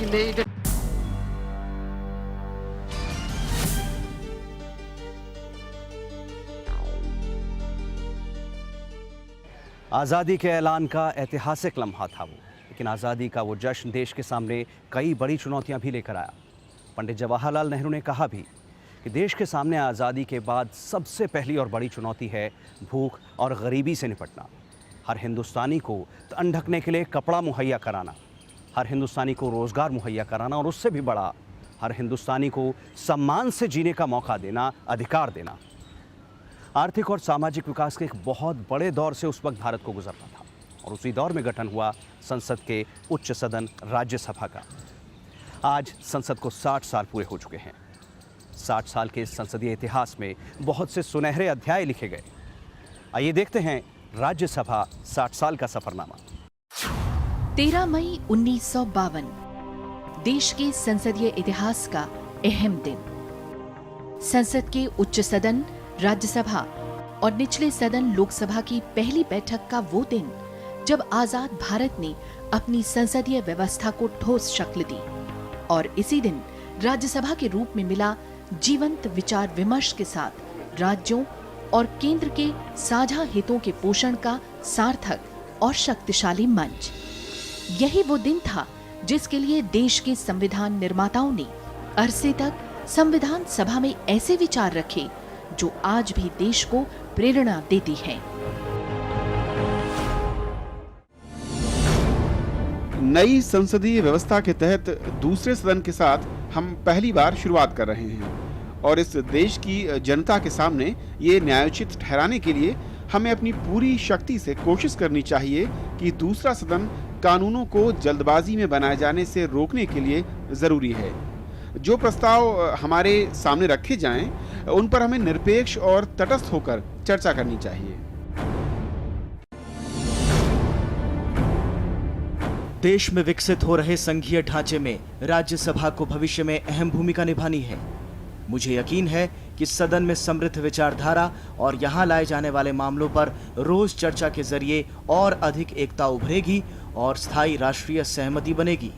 made it. आज़ादी के ऐलान का ऐतिहासिक लम्हा था वो, लेकिन आज़ादी का वो जश्न देश के सामने कई बड़ी चुनौतियां भी लेकर आया। पंडित जवाहरलाल नेहरू ने कहा भी कि देश के सामने आज़ादी के बाद सबसे पहली और बड़ी चुनौती है भूख और गरीबी से निपटना। हर हिंदुस्तानी को तन ढकने के लिए कपड़ा मुहैया कराना, हर हिंदुस्तानी को रोज़गार मुहैया कराना और उससे भी बड़ा, हर हिंदुस्तानी को सम्मान से जीने का मौका देना, अधिकार देना। आर्थिक और सामाजिक विकास के एक बहुत बड़े दौर से उस वक्त भारत को गुजरना था और उसी दौर में गठन हुआ संसद के उच्च सदन राज्यसभा का। आज संसद को 60 साल पूरे हो चुके हैं। 60 साल के इस संसदीय इतिहास में बहुत से सुनहरे अध्याय लिखे गए। आइए देखते हैं राज्यसभा 60 साल का सफरनामा। 13 मई 1952 देश के संसदीय इतिहास का अहम दिन। संसद के उच्च सदन राज्यसभा और निचले सदन लोकसभा की पहली बैठक का वो दिन जब आजाद भारत ने अपनी संसदीय व्यवस्था को ठोस शक्ल दी और इसी दिन राज्यसभा के रूप में मिला जीवंत विचार विमर्श के साथ राज्यों और केंद्र के साझा हितों के पोषण का सार्थक और शक्तिशाली मंच। यही वो दिन था जिसके लिए देश के संविधान निर्माताओं ने अरसे तक संविधान सभा में ऐसे विचार रखे जो आज भी देश को प्रेरणा देती है। नई संसदीय व्यवस्था के तहत दूसरे सदन के साथ हम पहली बार शुरुआत कर रहे हैं और इस देश की जनता के सामने ये न्यायोचित ठहराने के लिए हमें अपनी पूरी शक्ति से कोशिश करनी चाहिए कि दूसरा सदन कानूनों को जल्दबाजी में बनाए जाने से रोकने के लिए जरूरी है। जो प्रस्ताव हमारे सामने रखे जाएं, उन पर हमें निरपेक्ष और तटस्थ होकर चर्चा करनी चाहिए। देश में विकसित हो रहे संघीय ढांचे में राज्यसभा को भविष्य में अहम भूमिका निभानी है। मुझे यकीन है कि सदन में समृद्ध विचारधारा और यहाँ लाए जाने वाले मामलों पर रोज चर्चा के जरिए और अधिक एकता उभरेगी और स्थायी राष्ट्रीय सहमति बनेगी।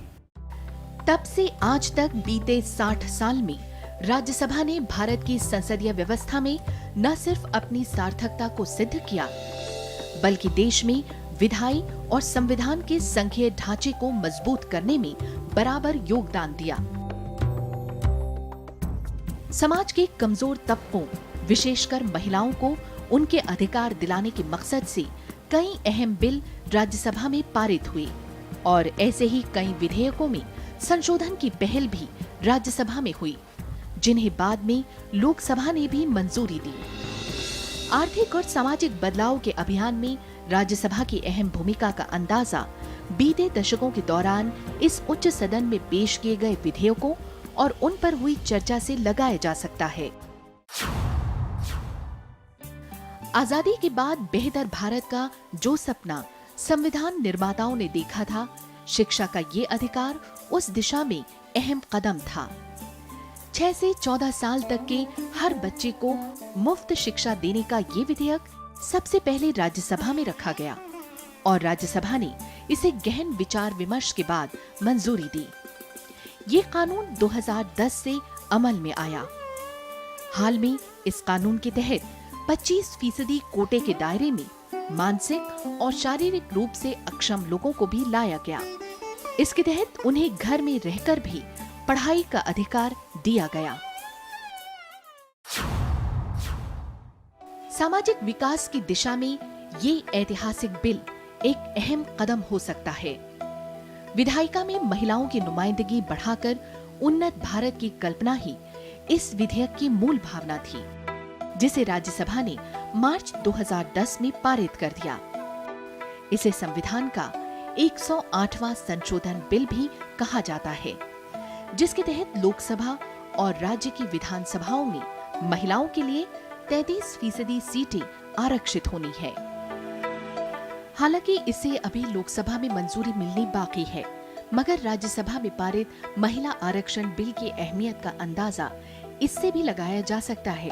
तब से आज तक बीते 60 साल में राज्यसभा ने भारत की संसदीय व्यवस्था में न सिर्फ अपनी सार्थकता को सिद्ध किया, बल्कि देश में विधायी और संविधान के संघीय ढांचे को मजबूत करने में बराबर योगदान दिया। समाज के कमजोर तबकों, विशेषकर महिलाओं को उनके अधिकार दिलाने के मकसद से कई अहम बिल राज्यसभा में पारित हुए और ऐसे ही कई विधेयकों में संशोधन की पहल भी राज्यसभा में हुई, जिन्हें बाद में लोकसभा ने भी मंजूरी दी। आर्थिक और सामाजिक बदलाव के अभियान में राज्यसभा की अहम भूमिका का अंदाजा बीते दशकों के दौरान इस उच्च सदन में पेश किए गए विधेयकों और उन पर हुई चर्चा से लगाया जा सकता है। आजादी के बाद बेहतर भारत का जो सपना संविधान निर्माताओं ने देखा था, शिक्षा का ये अधिकार उस दिशा में अहम कदम था। 6 से 14 साल तक के हर बच्चे को मुफ्त शिक्षा देने का ये विधेयक सबसे पहले राज्यसभा में रखा गया और राज्यसभा ने इसे गहन विचार विमर्श के बाद मंजूरी दी। ये कानून 2010 से अमल में आया। हाल में इस कानून के तहत 25% कोटे के दायरे में मानसिक और शारीरिक रूप से अक्षम लोगों को भी लाया गया। इसके तहत उन्हें घर में रहकर भी पढ़ाई का अधिकार दिया गया। सामाजिक विकास की दिशा में ये ऐतिहासिक बिल एक अहम कदम हो सकता है। विधायिका में महिलाओं की नुमाइंदगी बढ़ाकर उन्नत भारत की कल्पना ही इस विधेयक की मूल भावना थी, जिसे राज्यसभा ने मार्च 2010 में पारित कर दिया। इसे संविधान का 108वां संशोधन बिल भी कहा जाता है, जिसके तहत लोकसभा और राज्य की विधानसभाओं में महिलाओं के लिए 33% सीटें आरक्षित होनी है। हालांकि इसे अभी लोकसभा में मंजूरी मिलनी बाकी है, मगर राज्यसभा में पारित महिला आरक्षण बिल की अहमियत का अंदाजा इससे भी लगाया जा सकता है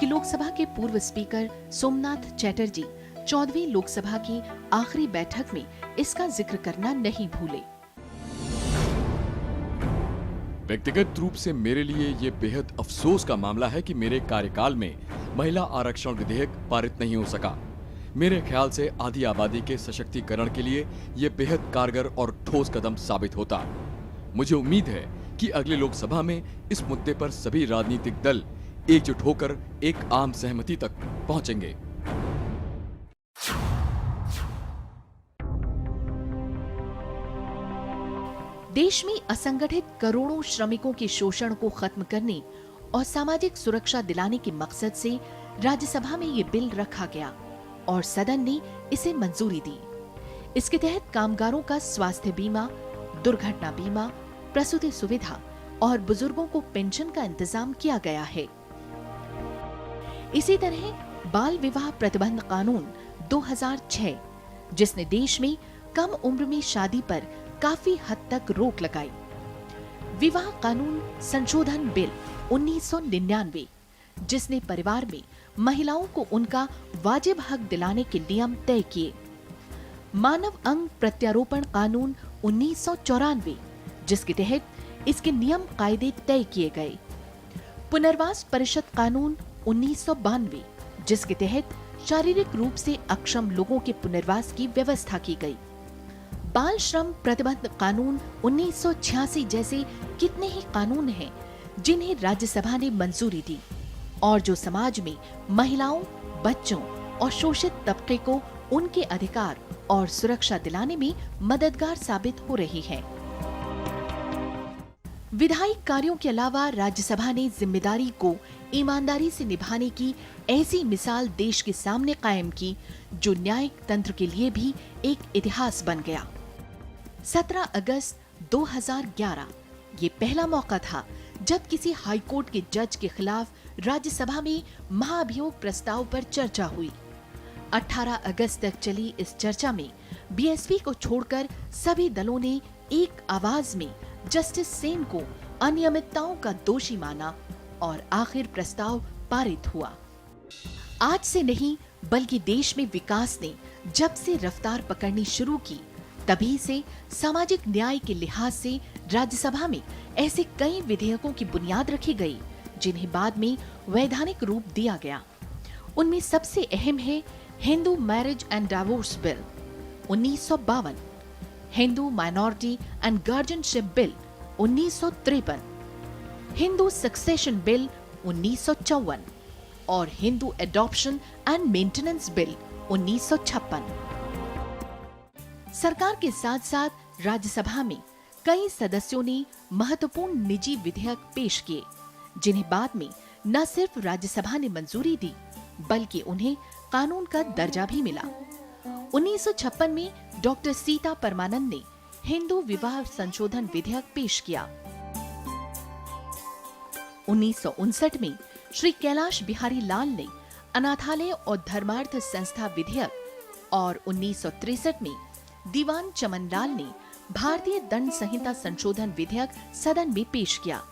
कि लोकसभा के पूर्व स्पीकर सोमनाथ चैटर्जी 14वीं लोकसभा की आखिरी बैठक में इसका जिक्र करना नहीं भूले। व्यक्तिगत रूप से मेरे लिए ये बेहद अफसोस का मामला है कि मेरे कार्यकाल में महिला आरक्षण विधेयक पारित नहीं हो सका। मेरे ख्याल से आधी आबादी के सशक्तिकरण के लिए ये बेहद कारगर और ठोस कदम साबित होता। मुझे उम्मीद है कि अगले लोकसभा में इस मुद्दे पर सभी राजनीतिक दल एकजुट होकर एक आम सहमति तक पहुंचेंगे। देश में असंगठित करोड़ों श्रमिकों के शोषण को खत्म करने और सामाजिक सुरक्षा दिलाने के मकसद से राज्यसभा में ये बिल रखा गया और सदन ने इसे मंजूरी दी। इसके तहत कामगारों का स्वास्थ्य बीमा, दुर्घटना बीमा, प्रसूति सुविधा और बुजुर्गों को पेंशन का इंतजाम किया गया है। इसी तरह बाल विवाह प्रतिबंध कानून 2006, जिसने देश में कम उम्र में शादी पर काफी हद तक रोक लगाई। विवाह कानून संशोधन बिल 1999, जिसने परिवार में महिलाओं को उनका वाजिब हक दिलाने के नियम तय किए। मानव अंग प्रत्यारोपण कानून 1994, जिसके तहत इसके नियम कायदे तय किए गए। पुनर्वास परिषद कानून 1992, जिसके तहत शारीरिक रूप से अक्षम लोगों के पुनर्वास की व्यवस्था की गई। बाल श्रम प्रतिबंध कानून 1986 जैसे कितने ही कानून हैं जिन्हें राज्यसभा ने मंजूरी दी और जो समाज में महिलाओं, बच्चों और शोषित तबके को उनके अधिकार और सुरक्षा दिलाने में मददगार साबित हो रही है। विधायी कार्यों के अलावा राज्यसभा ने जिम्मेदारी को ईमानदारी से निभाने की ऐसी मिसाल देश के सामने कायम की जो न्यायिक तंत्र के लिए भी एक इतिहास बन गया। 17 अगस्त 2011 ये पहला मौका था जब किसी हाईकोर्ट के जज के खिलाफ राज्यसभा में महाभियोग प्रस्ताव पर चर्चा हुई। 18 अगस्त तक चली इस चर्चा में बीएसपी को छोड़कर सभी दलों ने एक आवाज में जस्टिस सेन को अनियमितताओं का दोषी माना और आखिर प्रस्ताव पारित हुआ। आज से नहीं बल्कि देश में विकास ने जब से रफ्तार पकड़नी शुरू की तभी से सामाजिक न्याय के लिहाज से राज्यसभा में ऐसे कई विधेयकों की बुनियाद रखी गई जिन्हें बाद में वैधानिक रूप दिया गया। उनमें सबसे अहम है Hindu marriage and divorce bill 1952, Hindu minority and guardianship bill 1953, Hindu succession bill 1954 और Hindu adoption and maintenance bill 1956। सरकार के साथ साथ राज्यसभा में कई सदस्यों ने महत्वपूर्ण निजी विधेयक पेश किए जिन्हें बाद में न सिर्फ राज्यसभा ने मंजूरी दी बल्कि उन्हें कानून का दर्जा भी मिला। 1956 में डॉक्टर सीता परमानंद ने हिंदू विवाह संशोधन विधेयक पेश किया। 1959 में श्री कैलाश बिहारी लाल ने अनाथालय और धर्मार्थ संस्था विधेयक और 1963 में दीवान चमन लाल ने भारतीय दंड संहिता संशोधन विधेयक सदन में पेश किया।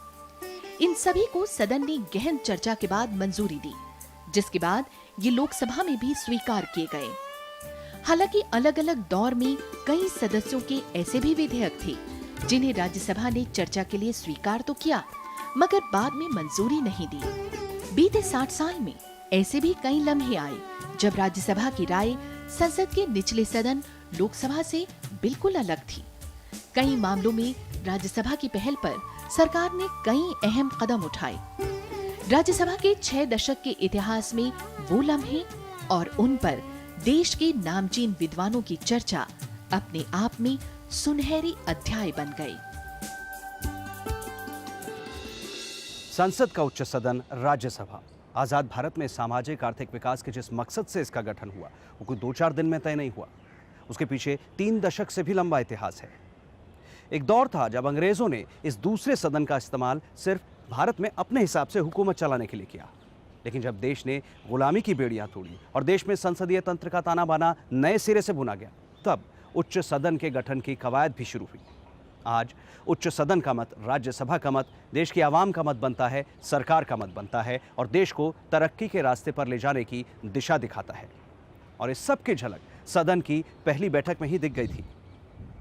इन सभी को सदन ने गहन चर्चा के बाद मंजूरी दी, जिसके बाद ये लोकसभा में भी स्वीकार किए गए। हालांकि अलग अलग दौर में कई सदस्यों के ऐसे भी विधेयक थे जिन्हें राज्यसभा ने चर्चा के लिए स्वीकार तो किया मगर बाद में मंजूरी नहीं दी। बीते 60 साल में ऐसे भी कई लम्हे आए जब राज्यसभा की राय संसद के निचले सदन लोकसभा से बिल्कुल अलग थी। कई मामलों में राज्यसभा की पहल पर सरकार ने कई अहम कदम उठाए। राज्यसभा के 6 दशक के इतिहास में वो लम्हे और उन पर देश के नामचीन विद्वानों की चर्चा अपने आप में सुनहरी अध्याय बन गए। संसद का उच्च सदन राज्यसभा आजाद भारत में सामाजिक आर्थिक विकास के जिस मकसद से इसका गठन हुआ वो कोई 2-4 दिन में तय नहीं हुआ। उसके पीछे 3 दशक से भी लंबा इतिहास है। एक दौर था जब अंग्रेजों ने इस दूसरे सदन का इस्तेमाल सिर्फ भारत में अपने हिसाब से हुकूमत चलाने के लिए किया, लेकिन जब देश ने गुलामी की बेड़ियां तोड़ी और देश में संसदीय तंत्र का ताना बाना नए सिरे से बुना गया, तब उच्च सदन के गठन की कवायद भी शुरू हुई। आज उच्च सदन का मत, राज्यसभा का मत, देश की आवाम का मत बनता है, सरकार का मत बनता है और देश को तरक्की के रास्ते पर ले जाने की दिशा दिखाता है। और इस सब की झलक सदन की पहली बैठक में ही दिख गई थी,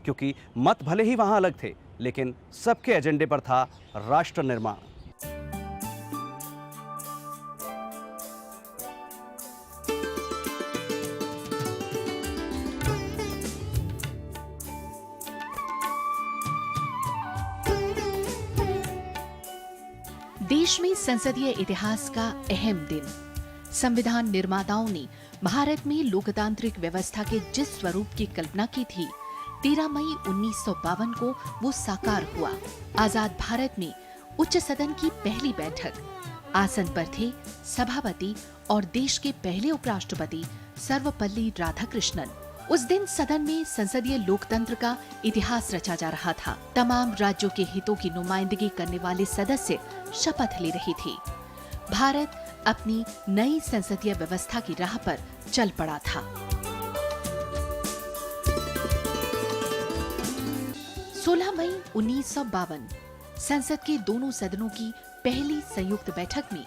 क्योंकि मत भले ही वहां अलग थे लेकिन सबके एजेंडे पर था राष्ट्र निर्माण। देश में संसदीय इतिहास का अहम दिन। संविधान निर्माताओं ने भारत में लोकतांत्रिक व्यवस्था के जिस स्वरूप की कल्पना की थी, 13 मई 1952 को वो साकार हुआ। आजाद भारत में उच्च सदन की पहली बैठक। आसन पर थे सभापति और देश के पहले उपराष्ट्रपति सर्वपल्ली राधाकृष्णन। उस दिन सदन में संसदीय लोकतंत्र का इतिहास रचा जा रहा था। तमाम राज्यों के हितों की नुमाइंदगी करने वाले सदस्य शपथ ले रही थी। भारत अपनी नई संसदीय व्यवस्था की राह पर चल पड़ा था। 16 मई 1952 संसद के दोनों सदनों की पहली संयुक्त बैठक में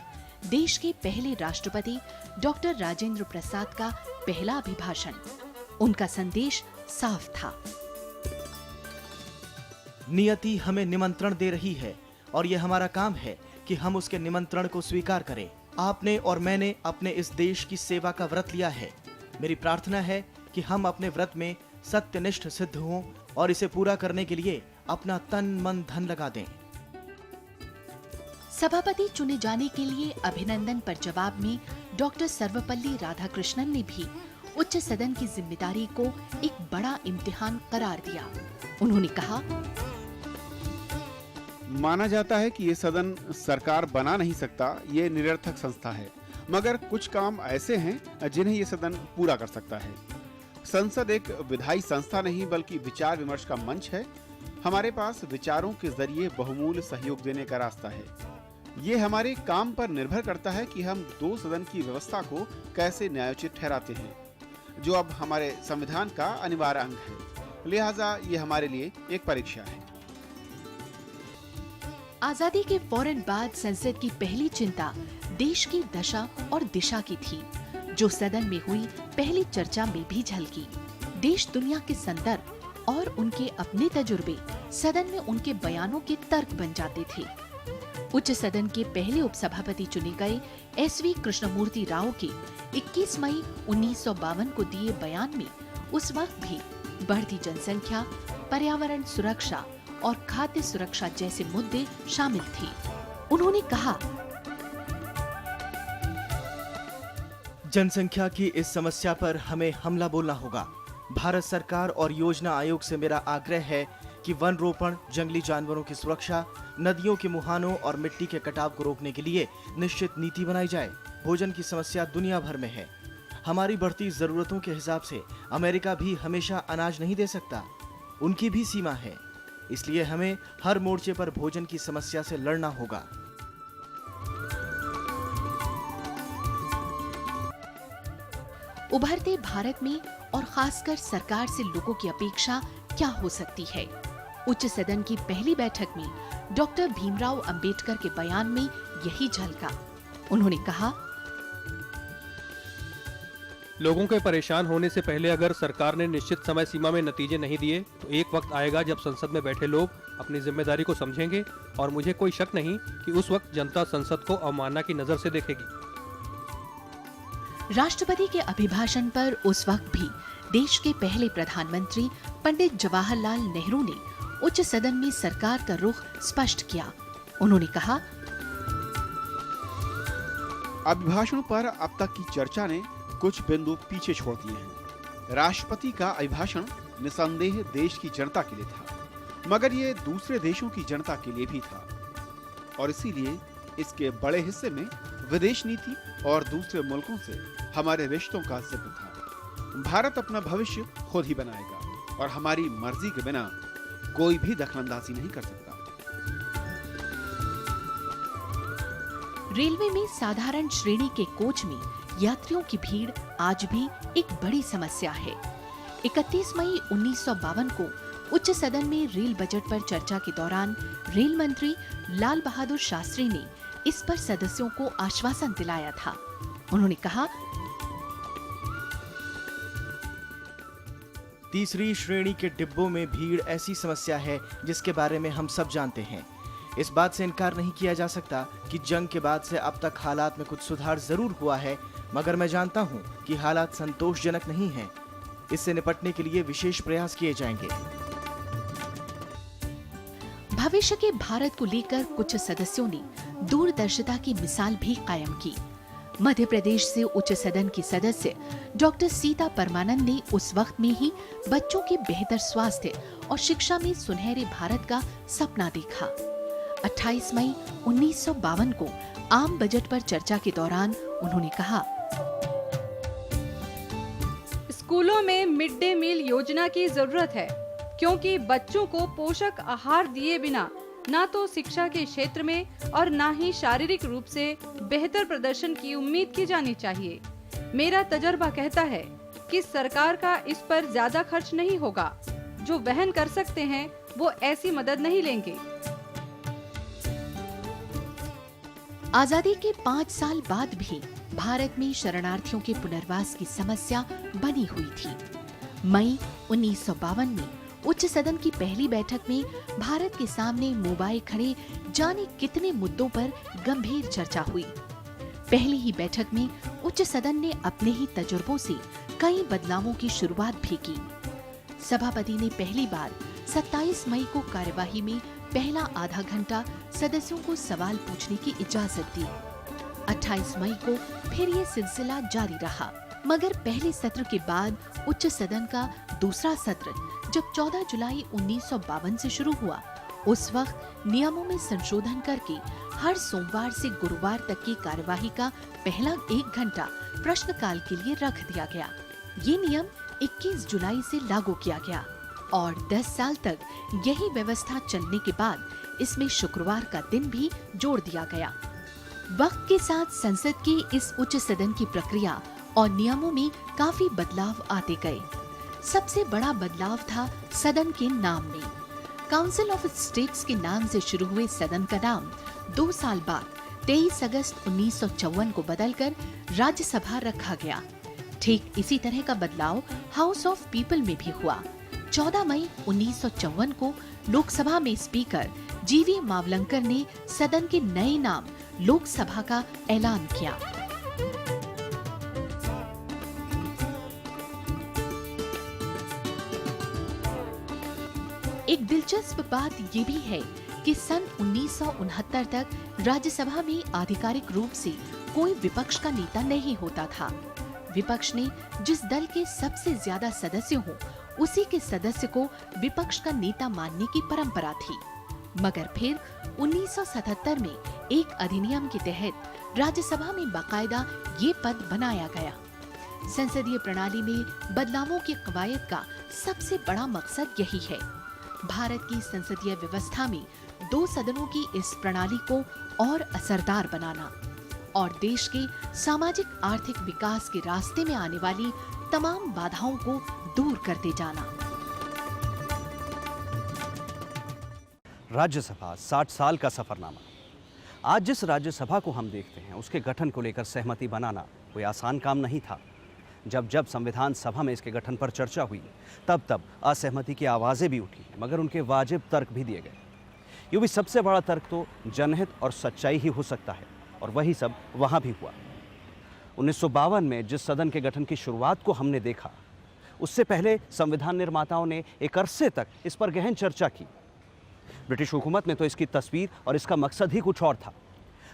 देश के पहले राष्ट्रपति डॉक्टर राजेंद्र प्रसाद का पहला अभिभाषण। उनका संदेश साफ था। नियति हमें निमंत्रण दे रही है और यह हमारा काम है कि हम उसके निमंत्रण को स्वीकार करें। आपने और मैंने अपने इस देश की सेवा का व्रत लिया है। मेरी प्रार्थना है कि हम अपने व्रत में सत्यनिष्ठ सिद्ध हों और इसे पूरा करने के लिए अपना तन मन धन लगा दें। सभापति चुने जाने के लिए अभिनंदन पर जवाब में डॉक्टर सर्वपल्ली राधाकृष्णन ने भी उच्च सदन की जिम्मेदारी को एक बड़ा इम्तिहान करार दिया। उन्होंने कहा, माना जाता है कि ये सदन सरकार बना नहीं सकता, ये निरर्थक संस्था है, मगर कुछ काम ऐसे हैं जिन्हें ये सदन पूरा कर सकता है। संसद एक विधायी संस्था नहीं बल्कि विचार विमर्श का मंच है। हमारे पास विचारों के जरिए बहुमूल्य सहयोग देने का रास्ता है। ये हमारे काम पर निर्भर करता है कि हम दो सदन की व्यवस्था को कैसे न्यायोचित ठहराते हैं, जो अब हमारे संविधान का अनिवार्य अंग है। लिहाजा ये हमारे लिए एक परीक्षा है। आजादी के फौरन बाद संसद की पहली चिंता देश की दशा और दिशा की थी, जो सदन में हुई पहली चर्चा में भी झलकी। देश दुनिया के संदर्भ और उनके अपने तजुर्बे सदन में उनके बयानों के तर्क बन जाते थे। उच्च सदन के पहले उपसभापति चुने गए एसवी कृष्णमूर्ति राव के 21 मई 1952 को दिए बयान में उस वक्त भी बढ़ती जनसंख्या, पर्यावरण सुरक्षा और खाद्य सुरक्षा जैसे मुद्दे शामिल थे। उन्होंने कहा, जनसंख्या की इस समस्या पर हमें हमला बोलना होगा। भारत सरकार और योजना आयोग से मेरा आग्रह है कि वन रोपण, जंगली जानवरों की सुरक्षा, नदियों के मुहानों और मिट्टी के कटाव को रोकने के लिए निश्चित नीति बनाई जाए। भोजन की समस्या दुनिया भर में है। हमारी बढ़ती जरूरतों के हिसाब से अमेरिका भी हमेशा अनाज नहीं दे सकता, उनकी भी सीमा है। इसलिए हमें हर मोर्चे पर भोजन की समस्या से लड़ना होगा। उभरते भारत में और खासकर सरकार से लोगों की अपेक्षा क्या हो सकती है? उच्च सदन की पहली बैठक में डॉक्टर भीमराव अंबेडकर के बयान में यही झलका। उन्होंने कहा, लोगों के परेशान होने से पहले अगर सरकार ने निश्चित समय सीमा में नतीजे नहीं दिए तो एक वक्त आएगा जब संसद में बैठे लोग अपनी जिम्मेदारी को समझेंगे और मुझे कोई शक नहीं कि उस वक्त जनता संसद को अवमानना की नजर से देखेगी। राष्ट्रपति के अभिभाषण पर उस वक्त भी देश के पहले प्रधानमंत्री पंडित जवाहरलाल नेहरू ने उच्च सदन में सरकार का रुख स्पष्ट किया। उन्होंने कहा, अभिभाषणों पर अब तक की चर्चा ने कुछ बिंदु पीछे छोड़ दिए हैं। राष्ट्रपति का अभिभाषण निसंदेह देश की जनता के लिए था, मगर ये दूसरे देशों की जनता के लिए भी था और इसीलिए इसके बड़े हिस्से में विदेश नीति और दूसरे मुल्कों से हमारे रिश्तों का जिक्र था। भारत अपना भविष्य खुद ही बनाएगा और हमारी मर्जी के बिना कोई भी दखलंदाजी नहीं कर सकता। रेलवे में साधारण श्रेणी के कोच में यात्रियों की भीड़ आज भी एक बड़ी समस्या है। 31 मई 1952 को उच्च सदन में रेल बजट पर चर्चा के दौरान रेल मंत्री लाल बहादुर शास्त्री ने इस पर सदस्यों को आश्वासन दिलाया था। उन्होंने कहा, तीसरी श्रेणी के डिब्बों में भीड़ ऐसी समस्या है जिसके बारे में हम सब जानते हैं। इस बात से इनकार नहीं किया जा सकता कि जंग के बाद से अब तक हालात में कुछ सुधार जरूर हुआ है, मगर मैं जानता हूं कि हालात संतोषजनक नहीं हैं। इससे निपटने के लिए विशेष प्रयास किए जाएंगे। भविष्य के भारत को लेकर कुछ सदस्यों ने दूरदर्शिता की मिसाल भी कायम की। मध्य प्रदेश से उच्च सदन की सदस्य डॉक्टर सीता परमानंद ने उस वक्त में ही बच्चों के बेहतर स्वास्थ्य और शिक्षा में सुनहरे भारत का सपना देखा। 28 मई 1952 को आम बजट पर चर्चा के दौरान उन्होंने कहा, स्कूलों में मिड डे मील योजना की जरूरत है, क्योंकि बच्चों को पोषक आहार दिए बिना ना तो शिक्षा के क्षेत्र में और ना ही शारीरिक रूप से बेहतर प्रदर्शन की उम्मीद की जानी चाहिए। मेरा तजर्बा कहता है कि सरकार का इस पर ज्यादा खर्च नहीं होगा। जो वहन कर सकते हैं वो ऐसी मदद नहीं लेंगे। आजादी के 5 साल बाद भी भारत में शरणार्थियों के पुनर्वास की समस्या बनी हुई थी। मई 1952 में उच्च सदन की पहली बैठक में भारत के सामने मोबाइल खड़े जाने कितने मुद्दों पर गंभीर चर्चा हुई। पहली ही बैठक में उच्च सदन ने अपने ही तजुर्बों से कई बदलावों की शुरुआत भी की। सभापति ने पहली बार 27 मई को कार्यवाही में पहला आधा घंटा सदस्यों को सवाल पूछने की इजाजत दी। 28 मई को फिर ये सिलसिला जारी रहा, मगर पहले सत्र के बाद उच्च सदन का दूसरा सत्र जब 14 जुलाई 1952 से शुरू हुआ, उस वक्त नियमों में संशोधन करके हर सोमवार से गुरुवार तक की कार्यवाही का पहला 1 घंटा प्रश्नकाल के लिए रख दिया गया। ये नियम 21 जुलाई से लागू किया गया और 10 साल तक यही व्यवस्था चलने के बाद इसमें शुक्रवार का दिन भी जोड़ दिया गया। वक्त के साथ संसद के इस उच्च सदन की प्रक्रिया और नियमों में काफी बदलाव आते गए। सबसे बड़ा बदलाव था सदन के नाम में। काउंसिल ऑफ स्टेट्स के नाम से शुरू हुए सदन का नाम 2 साल बाद 23 अगस्त 1954 को बदलकर राज्यसभा रखा गया। ठीक इसी तरह का बदलाव हाउस ऑफ पीपल में भी हुआ। 14 मई 1954 को लोकसभा में स्पीकर जीवी मावलंकर ने सदन के नए नाम लोकसभा का ऐलान किया। एक दिलचस्प बात ये भी है कि सन 1969 तक राज्यसभा में आधिकारिक रूप से कोई विपक्ष का नेता नहीं होता था। विपक्ष ने जिस दल के सबसे ज्यादा सदस्य हों, उसी के सदस्य को विपक्ष का नेता मानने की परंपरा थी। मगर फिर 1977 में एक अधिनियम के तहत राज्यसभा में बाकायदा ये पद बनाया गया। संसदीय प्रणाली में बदलावों की कवायद का सबसे बड़ा मकसद यही है। भारत की संसदीय व्यवस्था में 2 सदनों की इस प्रणाली को और असरदार बनाना और देश के सामाजिक आर्थिक विकास के रास्ते में आने वाली तमाम बाधाओं को दूर करते जाना। राज्यसभा 60 साल का सफरनामा। आज जिस राज्यसभा को हम देखते हैं, उसके गठन को लेकर सहमति बनाना कोई आसान काम नहीं था। जब जब संविधान सभा में इसके गठन पर चर्चा हुई, तब तब असहमति की आवाज़ें भी उठी, मगर उनके वाजिब तर्क भी दिए गए। यूँ भी सबसे बड़ा तर्क तो जनहित और सच्चाई ही हो सकता है, और वही सब वहाँ भी हुआ। 1952 में जिस सदन के गठन की शुरुआत को हमने देखा, उससे पहले संविधान निर्माताओं ने एक अरसे तक इस पर गहन चर्चा की। ब्रिटिश हुकूमत में तो इसकी तस्वीर और इसका मकसद ही कुछ और था।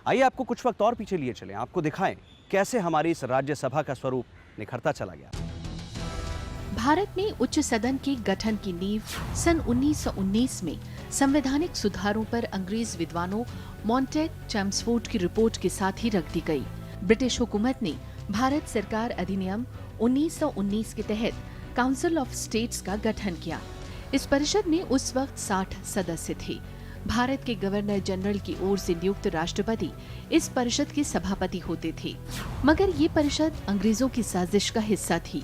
आइए आपको कुछ वक्त और पीछे लिए चलें, आपको दिखाएं कैसे हमारी इस राज्यसभा का स्वरूप निखरता चला गया। भारत में उच्च सदन के गठन की नींव सन 1919 में संवैधानिक सुधारों पर अंग्रेज विद्वानों मॉन्टेग चैम्सफोर्ड की रिपोर्ट के साथ ही रख दी गई। ब्रिटिश हुकूमत ने भारत सरकार अधिनियम 1919 के तहत काउंसिल ऑफ स्टेट्स का गठन किया। इस परिषद में उस वक्त 60 सदस्य थे। भारत के गवर्नर जनरल की ओर से नियुक्त राष्ट्रपति इस परिषद के सभापति होते थे, मगर ये परिषद अंग्रेजों की साजिश का हिस्सा थी।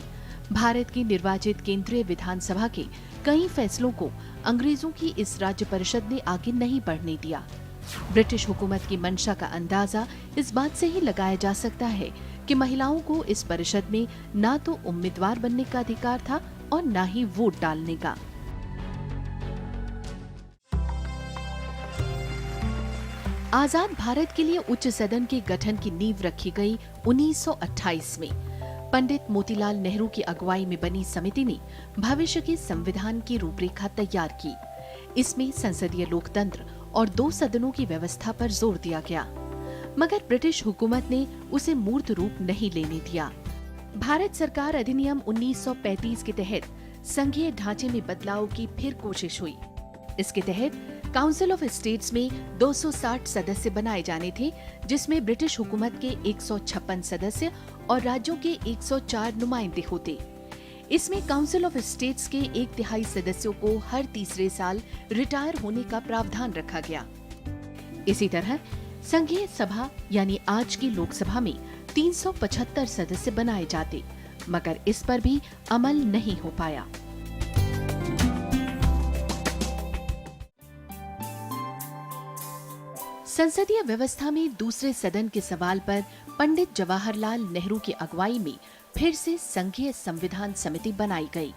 भारत की निर्वाचित केंद्रीय विधानसभा के कई फैसलों को अंग्रेजों की इस राज्य परिषद ने आगे नहीं बढ़ने दिया। ब्रिटिश हुकूमत की मंशा का अंदाजा इस बात से ही लगाया जा सकता है कि महिलाओं को इस परिषद में न तो उम्मीदवार बनने का अधिकार था और न ही वोट डालने का। आजाद भारत के लिए उच्च सदन के गठन की नींव रखी गई 1928 में। पंडित मोतीलाल नेहरू की अगुवाई में बनी समिति ने भविष्य के संविधान की रूपरेखा तैयार की। इसमें संसदीय लोकतंत्र और 2 सदनों की व्यवस्था पर जोर दिया गया, मगर ब्रिटिश हुकूमत ने उसे मूर्त रूप नहीं लेने दिया। भारत सरकार अधिनियम 1935 के तहत संघीय ढांचे में बदलाव की फिर कोशिश हुई। इसके तहत काउंसिल ऑफ स्टेट्स में 260 सदस्य बनाए जाने थे, जिसमें ब्रिटिश हुकूमत के 156 सदस्य और राज्यों के 104 नुमाइंदे होते। इसमें काउंसिल ऑफ स्टेट्स के 1/3 सदस्यों को हर तीसरे साल रिटायर होने का प्रावधान रखा गया। इसी तरह संघीय सभा यानी आज की लोकसभा में 375 सदस्य बनाए जाते, मगर इस पर भी अमल नहीं हो पाया। संसदीय व्यवस्था में दूसरे सदन के सवाल पर पंडित जवाहरलाल नेहरू की अगुवाई में फिर से संघीय संविधान समिति बनाई गई।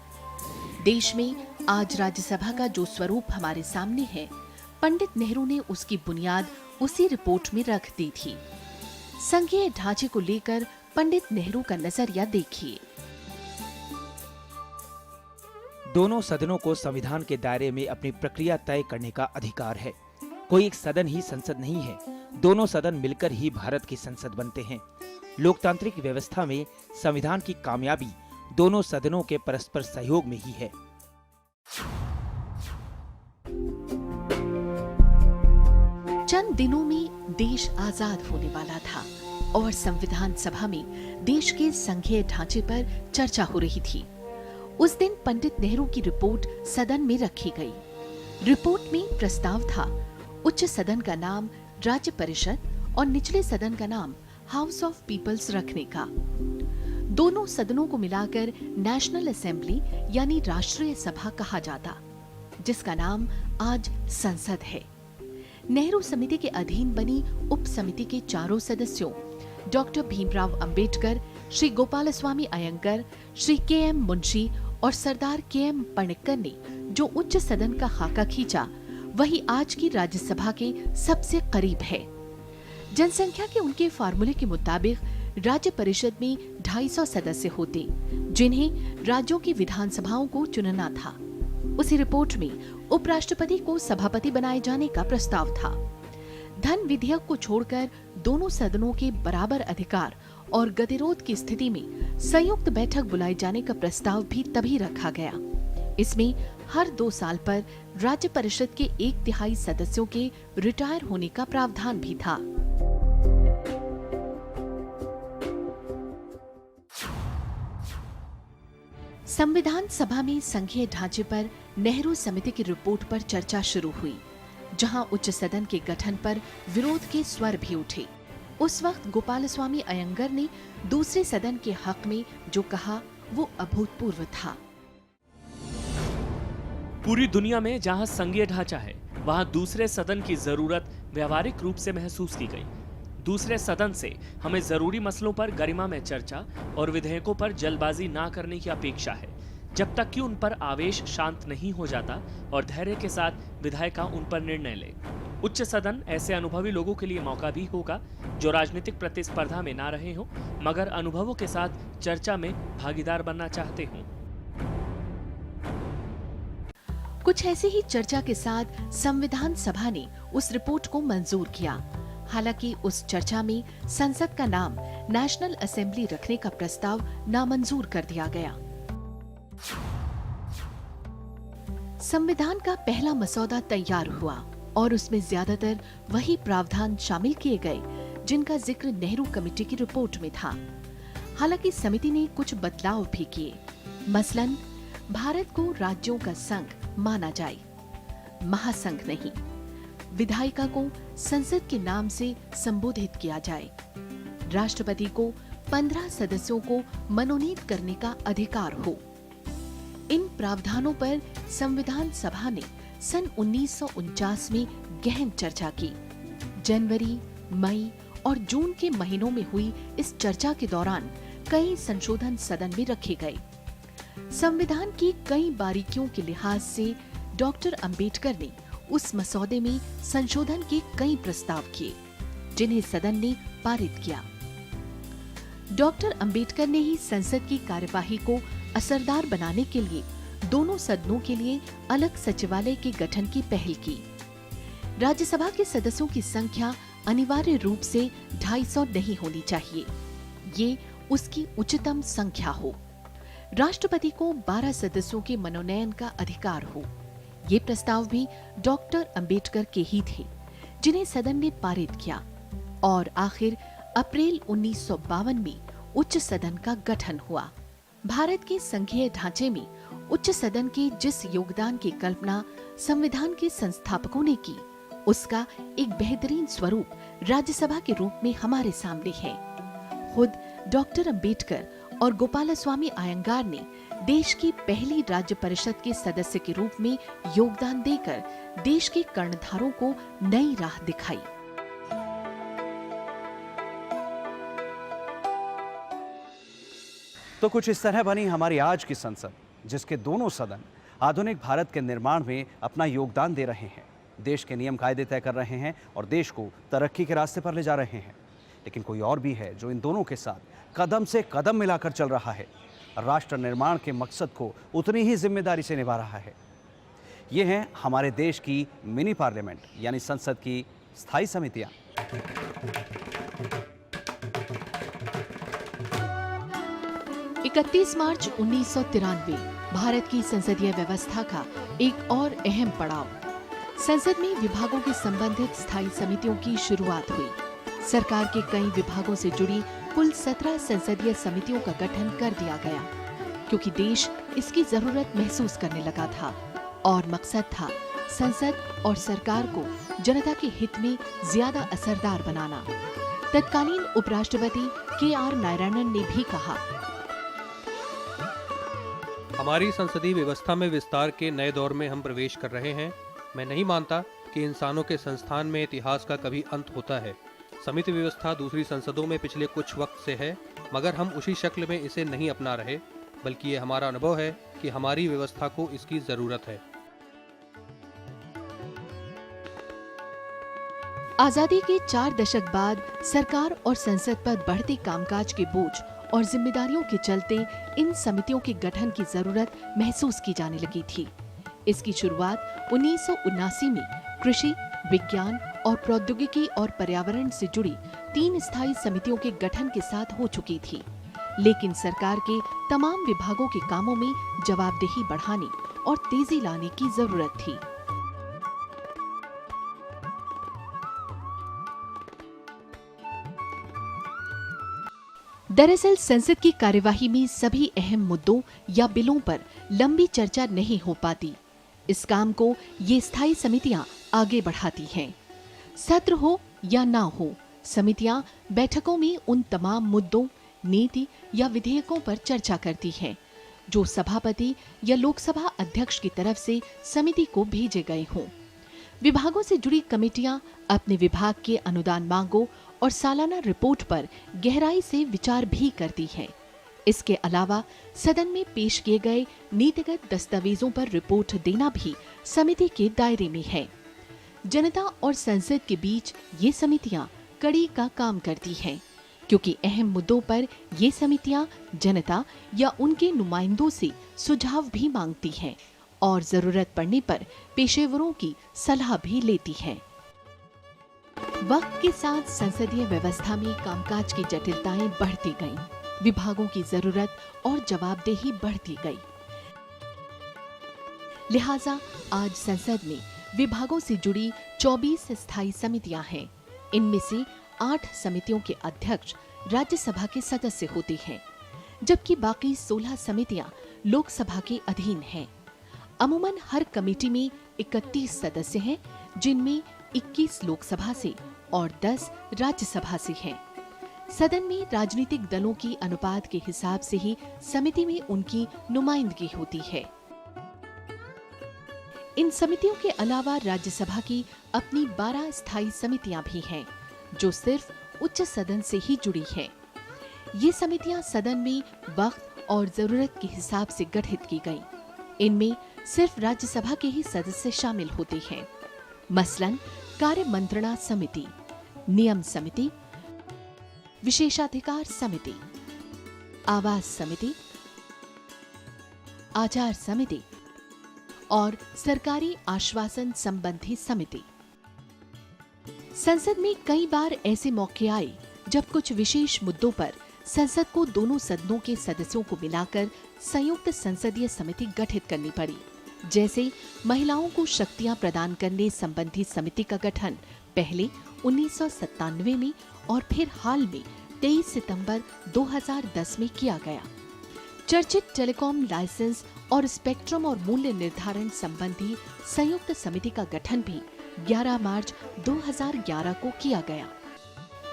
देश में आज राज्यसभा का जो स्वरूप हमारे सामने है, पंडित नेहरू ने उसकी बुनियाद उसी रिपोर्ट में रख दी थी। संघीय ढांचे को लेकर पंडित नेहरू का नजरिया देखिए। दोनों सदनों को संविधान के दायरे में अपनी प्रक्रिया तय करने का अधिकार है। कोई एक सदन ही संसद नहीं है, दोनों सदन मिलकर ही भारत की संसद बनते हैं। लोकतांत्रिक व्यवस्था में संविधान की कामयाबी दोनों सदनों के परस्पर सहयोग में ही है। चंद दिनों में देश आजाद होने वाला था और संविधान सभा में देश के संघीय ढांचे पर चर्चा हो रही थी। उस दिन पंडित नेहरू की रिपोर्ट सदन में रखी गई। रिपोर्ट में प्रस्ताव था उच्च सदन का नाम राज्य परिषद और निचले सदन का नाम हाउस ऑफ पीपल्स रखने का। दोनों सदनों को मिलाकर नेशनल असेंबली यानी राष्ट्रीय सभा कहा जाता, जिसका नाम आज संसद है। नेहरू समिति के अधीन बनी उप समिति के चारों सदस्यों डॉक्टर भीमराव अंबेडकर, श्री गोपालस्वामी अयंगर, श्री के.एम. मुंशी और सरदार के.एम. पणिक्कर ने जो उच्च सदन का खाका खींचा, वही आज की राज्यसभा के सबसे करीब है। जनसंख्या के उनके फार्मूले के मुताबिक राज्य परिषद में 250 सदस्य होते, जिन्हें राज्यों की विधानसभाओं को चुनना था। उसी रिपोर्ट में उपराष्ट्रपति को सभापति बनाए जाने का प्रस्ताव था। धन विधेयक को छोड़कर दोनों सदनों के बराबर अधिकार और गतिरोध की स्थिति में संयुक्त बैठक बुलाए जाने का प्रस्ताव भी तभी रखा गया। इसमें हर 2 साल पर राज्य परिषद के 1/3 सदस्यों के रिटायर होने का प्रावधान भी था। संविधान सभा में संघीय ढांचे पर नेहरू समिति की रिपोर्ट पर चर्चा शुरू हुई, जहां उच्च सदन के गठन पर विरोध के स्वर भी उठे। उस वक्त गोपालस्वामी अयंगर ने दूसरे सदन के हक में जो कहा, वो अभूतपूर्व था। पूरी दुनिया में जहां संघीय ढांचा है, वहां दूसरे सदन की जरूरत व्यवहारिक रूप से महसूस की गई। दूसरे सदन से हमें जरूरी मसलों पर गरिमा में चर्चा और विधेयकों पर जल्दबाजी ना करने की अपेक्षा है, जब तक कि उन पर आवेश शांत नहीं हो जाता और धैर्य के साथ विधायिका उन पर निर्णय ले। उच्च सदन ऐसे अनुभवी लोगों के लिए मौका भी होगा जो राजनीतिक प्रतिस्पर्धा में ना रहे हों, मगर अनुभवों के साथ चर्चा में भागीदार बनना चाहते हों। कुछ ऐसी ही चर्चा के साथ संविधान सभा ने उस रिपोर्ट को मंजूर किया। हालांकि उस चर्चा में संसद का नाम नेशनल असेंबली रखने का प्रस्ताव नामंजूर कर दिया गया। संविधान का पहला मसौदा तैयार हुआ और उसमें ज्यादातर वही प्रावधान शामिल किए गए जिनका जिक्र नेहरू कमेटी की रिपोर्ट में था। हालांकि समिति ने कुछ बदलाव भी किए। मसलन भारत को राज्यों का संघ माना जाए, महासंघ नहीं। विधायिका को संसद के नाम से संबोधित किया जाए। राष्ट्रपति को 15 सदस्यों को मनोनीत करने का अधिकार हो। इन प्रावधानों पर संविधान सभा ने सन 1949 में गहन चर्चा की। जनवरी, मई और जून के महीनों में हुई इस चर्चा के दौरान कई संशोधन सदन में रखे गए। संविधान की कई बारीकियों के लिहाज से डॉक्टर अंबेडकर ने उस मसौदे में संशोधन के कई प्रस्ताव किए जिन्हें सदन ने पारित किया। डॉक्टर अंबेडकर ने ही संसद की कार्यवाही को असरदार बनाने के लिए दोनों सदनों के लिए अलग सचिवालय के गठन की पहल की। राज्यसभा के सदस्यों की संख्या अनिवार्य रूप से 250 नहीं होनी चाहिए, ये उसकी उच्चतम संख्या हो। राष्ट्रपति को 12 सदस्यों के मनोनयन का अधिकार हो। ये प्रस्ताव भी डॉक्टर अंबेडकर के ही थे जिन्हें सदन ने पारित किया और आखिर अप्रैल 1952 में उच्च सदन का गठन हुआ। भारत के संघीय ढांचे में उच्च सदन के जिस योगदान की कल्पना संविधान के संस्थापकों ने की, उसका एक बेहतरीन स्वरूप राज्यसभा के रूप में हमारे सामने है। खुद डॉक्टर अंबेडकर और गोपालस्वामी अयंगार ने देश की पहली राज्य परिषद के सदस्य के रूप में योगदान देकर देश के कर्णधारों को नई राह दिखाई। तो कुछ इस तरह बनी हमारी आज की संसद, जिसके दोनों सदन आधुनिक भारत के निर्माण में अपना योगदान दे रहे हैं, देश के नियम कायदे तय कर रहे हैं और देश को तरक्की के रास्ते पर ले जा रहे हैं। लेकिन कोई और भी है जो इन दोनों के साथ कदम से कदम मिलाकर चल रहा है, राष्ट्र निर्माण के मकसद को उतनी ही जिम्मेदारी से निभा रहा है। ये हैं हमारे देश की मिनी पार्लियामेंट यानी संसद की स्थायी समितियां। 31 मार्च 1993 भारत की संसदीय व्यवस्था का एक और अहम पड़ाव। संसद में विभागों के संबंधित स्थायी समितियों की शुरुआत हुई। सरकार के कई विभागों से जुड़ी कुल 17 संसदीय समितियों का गठन कर दिया गया, क्योंकि देश इसकी जरूरत महसूस करने लगा था और मकसद था संसद और सरकार को जनता के हित में ज्यादा असरदार बनाना। तत्कालीन उपराष्ट्रपति KR नारायणन ने भी कहा, हमारी संसदीय व्यवस्था में विस्तार के नए दौर में हम प्रवेश कर रहे हैं। मैं नहीं मानता कि इंसानों के संस्थान में इतिहास का कभी अंत होता है। समिति व्यवस्था दूसरी संसदों में पिछले कुछ वक्त से है, मगर हम उसी शक्ल में इसे नहीं अपना रहे, बल्कि ये हमारा अनुभव है कि हमारी व्यवस्था को इसकी जरूरत है। आजादी के 4 दशक बाद सरकार और संसद पर बढ़ते कामकाज के बोझ और जिम्मेदारियों के चलते इन समितियों के गठन की जरूरत महसूस की जाने लगी थी। इसकी शुरुआत 1979 में कृषि, विज्ञान और प्रौद्योगिकी और पर्यावरण से जुड़ी 3 स्थायी समितियों के गठन के साथ हो चुकी थी, लेकिन सरकार के तमाम विभागों के कामों में जवाबदेही बढ़ाने और तेजी लाने की जरूरत थी। दरअसल संसद की कार्यवाही में सभी अहम मुद्दों या बिलों पर लंबी चर्चा नहीं हो पाती। इस काम को ये स्थायी समितियां आगे बढ़ाती हैं। सत्र हो या ना हो, समितियां बैठकों में उन तमाम मुद्दों, नीति या विधेयकों पर चर्चा करती हैं जो सभापति या लोकसभा अध्यक्ष की तरफ से समिति को भेजे गए हों। विभागों से जुड़ी कमेटियां अपने विभाग के अनुदान मांगों और सालाना रिपोर्ट पर गहराई से विचार भी करती हैं। इसके अलावा सदन में पेश किए गए नीतिगत दस्तावेजों पर रिपोर्ट देना भी समिति के दायरे में है। जनता और संसद के बीच ये समितियां कड़ी का काम करती हैं, क्योंकि अहम मुद्दों पर ये समितियां जनता या उनके नुमाइंदों से सुझाव भी मांगती हैं और जरूरत पड़ने पर पेशेवरों की सलाह भी लेती हैं। वक्त के साथ संसदीय व्यवस्था में कामकाज की जटिलताएं बढ़ती गईं, विभागों की जरूरत और जवाबदेही बढ़ती गई। लिहाजा आज संसद में विभागों से जुड़ी 24 स्थायी समितियां हैं। इनमें से 8 समितियों के अध्यक्ष राज्यसभा के सदस्य होते हैं, जबकि बाकी 16 समितियां लोकसभा के अधीन हैं। अमूमन हर कमेटी में 31 सदस्य हैं, जिनमें 21 लोकसभा से और 10 राज्यसभा से हैं। सदन में राजनीतिक दलों की अनुपात के हिसाब से ही समिति में उनकी नुमाइंदगी होती है। इन समितियों के अलावा राज्यसभा की अपनी 12 स्थायी समितियां भी हैं, जो सिर्फ उच्च सदन से ही जुड़ी हैं। ये समितियां सदन में वक्त और जरूरत के हिसाब से गठित की गई। इनमें सिर्फ राज्यसभा के ही सदस्य शामिल होते हैं। मसलन कार्य मंत्रणा समिति, नियम समिति, विशेषाधिकार समिति, आवास समिति, आचार समिति और सरकारी आश्वासन संबंधी समिति। संसद में कई बार ऐसे मौके आए जब कुछ विशेष मुद्दों पर संसद को दोनों सदनों के सदस्यों को मिलाकर संयुक्त संसदीय समिति गठित करनी पड़ी। जैसे महिलाओं को शक्तियां प्रदान करने संबंधी समिति का गठन पहले 1997 में और फिर हाल में 23 सितंबर 2010 में किया गया। चर्चित टेलीकॉम लाइसेंस और स्पेक्ट्रम और मूल्य निर्धारण संबंधी संयुक्त समिति का गठन भी 11 मार्च 2011 को किया गया।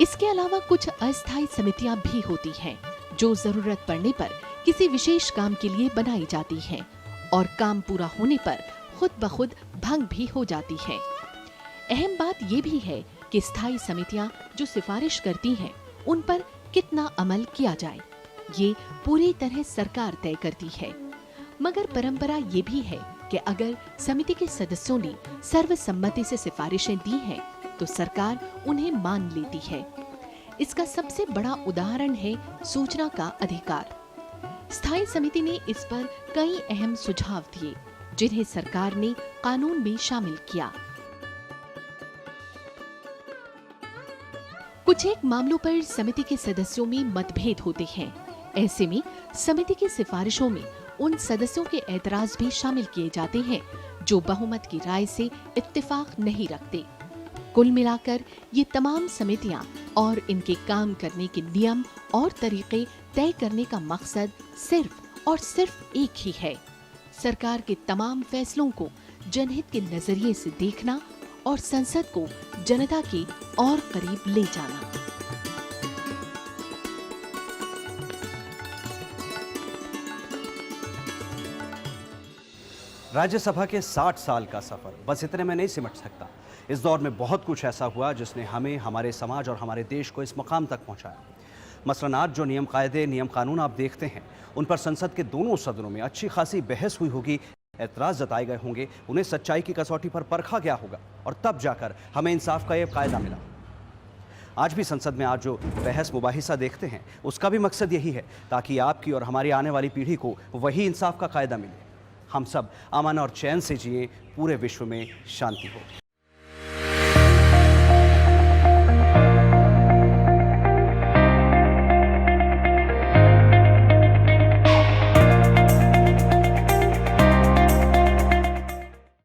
इसके अलावा कुछ अस्थायी समितियां भी होती हैं, जो जरूरत पड़ने पर किसी विशेष काम के लिए बनाई जाती हैं और काम पूरा होने पर खुद ब खुद भंग भी हो जाती है। अहम बात ये भी है कि स्थायी समितियां जो सिफारिश करती हैं, उन पर कितना अमल किया जाए, ये पूरी तरह सरकार तय करती है। मगर परंपरा ये भी है कि अगर समिति के सदस्यों ने सर्वसम्मति से सिफारिशें दी हैं, तो सरकार उन्हें मान लेती है। इसका सबसे बड़ा उदाहरण है सूचना का अधिकार। स्थायी समिति ने इस पर कई अहम सुझाव दिए, जिन्हें सरकार ने कानून में शामिल किया। कुछ एक मामलों पर समिति के सदस्यों में मतभेद होते हैं। ऐसे में समिति की सिफारिशों में उन सदस्यों के ऐतराज भी शामिल किए जाते हैं जो बहुमत की राय से इत्तेफाक नहीं रखते। कुल मिलाकर ये तमाम समितियां और इनके काम करने के नियम और तरीके तय करने का मकसद सिर्फ और सिर्फ एक ही है, सरकार के तमाम फैसलों को जनहित के नजरिए से देखना और संसद को जनता के और करीब ले जाना। राज्यसभा के 60 साल का सफर बस इतने में नहीं सिमट सकता। इस दौर में बहुत कुछ ऐसा हुआ जिसने हमें, हमारे समाज और हमारे देश को इस मुकाम तक पहुंचाया। मसलन आज जो नियम कायदे, नियम कानून आप देखते हैं, उन पर संसद के दोनों सदनों में अच्छी खासी बहस हुई होगी, ऐतराज जताए गए होंगे, उन्हें सच्चाई की कसौटी पर परखा गया होगा और तब जाकर हमें इंसाफ का ये कायदा मिला। आज भी संसद में आज जो बहस मुबाहिसा देखते हैं, उसका भी मकसद यही है ताकि आपकी और हमारी आने वाली पीढ़ी को वही इंसाफ का कायदा मिले। हम सब अमन और चैन से जिए, पूरे विश्व में शांति हो।